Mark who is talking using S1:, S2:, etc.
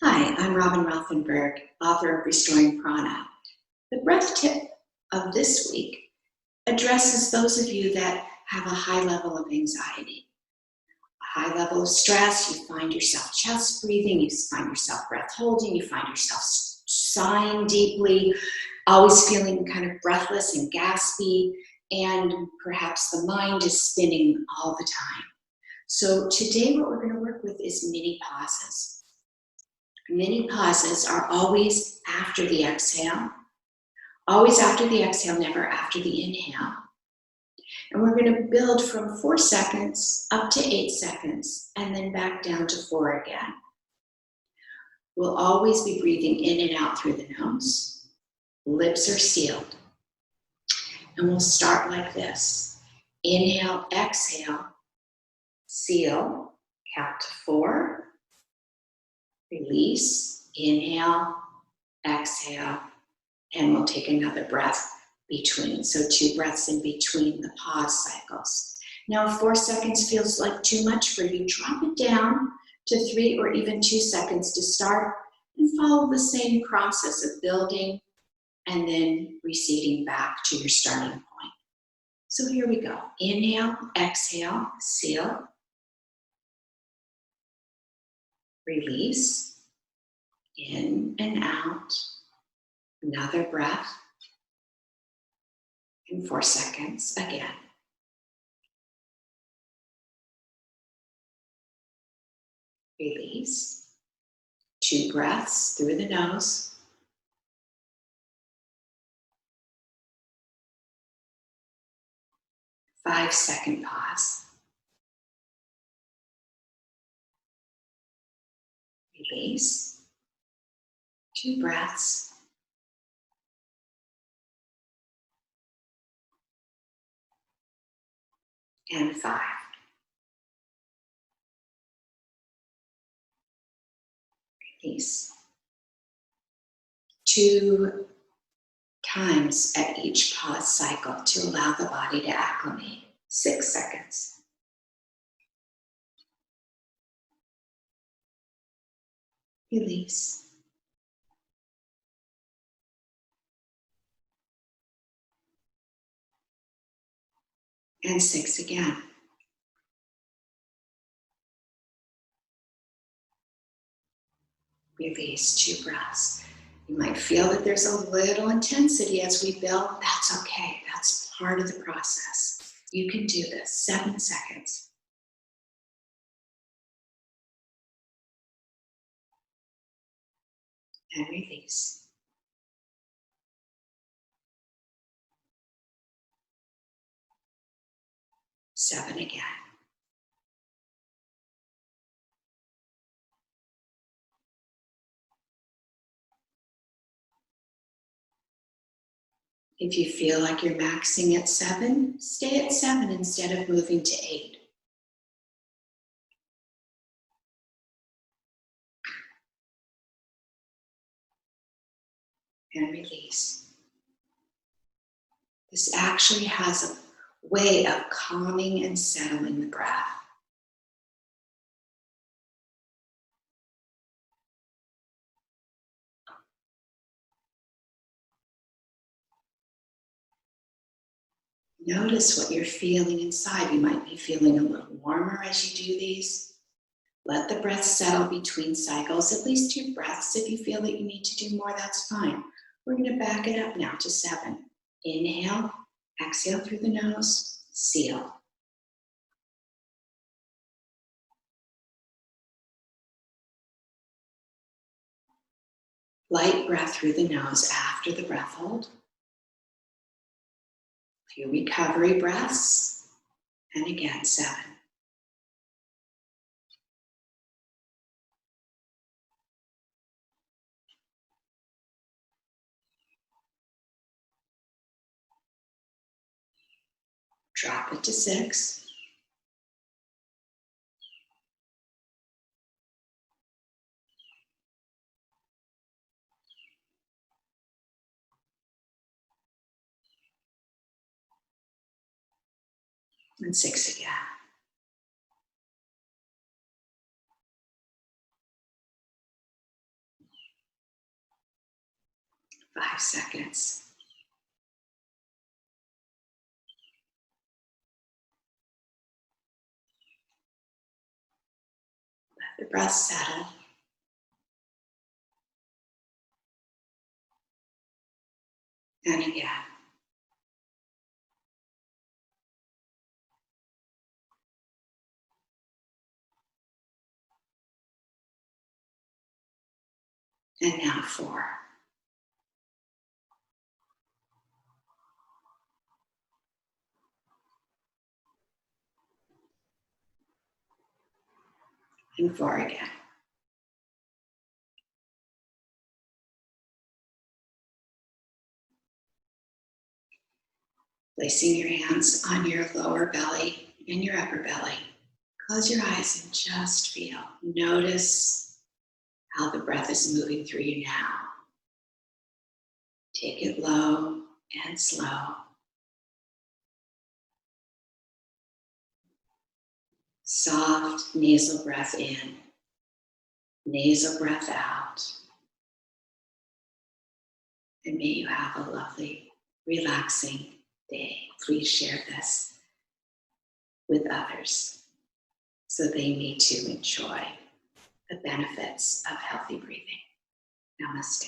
S1: Hi, I'm Rothenberg, author of Restoring Prana. The breath tip of this week addresses those of you that have a high level of anxiety, a high level of stress. You find yourself chest breathing, you find yourself breath holding, you find yourself sighing deeply, always feeling kind of breathless and gaspy, and perhaps the mind is spinning all the time. So today what we're going to work with is mini pauses. Mini pauses are always after the exhale. Always after the exhale, never after the inhale. And we're going to build from 4 seconds up to 8 seconds and then back down to 4 again. We'll always be breathing in and out through the nose. Lips are sealed. And we'll start like this. Inhale, exhale, seal, count to 4, release, inhale, exhale, and we'll take another breath between. So 2 breaths in between the pause cycles. Now, if 4 seconds feels like too much for you, drop it down to 3 or even 2 seconds to start and follow the same process of building and then receding back to your starting point. So here we go. Inhale, exhale, seal, release, in and out. Another breath. In 4 seconds again. Release. 2 breaths through the nose. Five-second pause. Release. 2 breaths. And 5. Release. 2 times at each pause cycle to allow the body to acclimate. 6 seconds. Release. And 6 again. Release. 2 breaths. You might feel that there's a little intensity as we build. That's okay. That's part of the process. You can do this. 7 seconds. And release. Seven again. If you feel like you're maxing at 7, stay at 7 instead of moving to 8. And release. This actually has a way of calming and settling the breath. Notice what you're feeling inside. You might be feeling a little warmer as you do these. Let the breath settle between cycles, at least 2 breaths. If you feel that you need to do more, that's fine. We're going to back it up now to 7. Inhale, exhale through the nose, seal. Light breath through the nose after the breath hold. A few recovery breaths, and again, 7. Drop it to 6. And 6 again. 5 seconds. Let the breath settle. And again. And now 4. And 4 again. Placing your hands on your lower belly and your upper belly. Close your eyes and just feel. Notice how the breath is moving through you now. Take it low and slow. Soft nasal breath in, nasal breath out. And may you have a lovely, relaxing day. Please share this with others so they may too enjoy the benefits of healthy breathing. Namaste.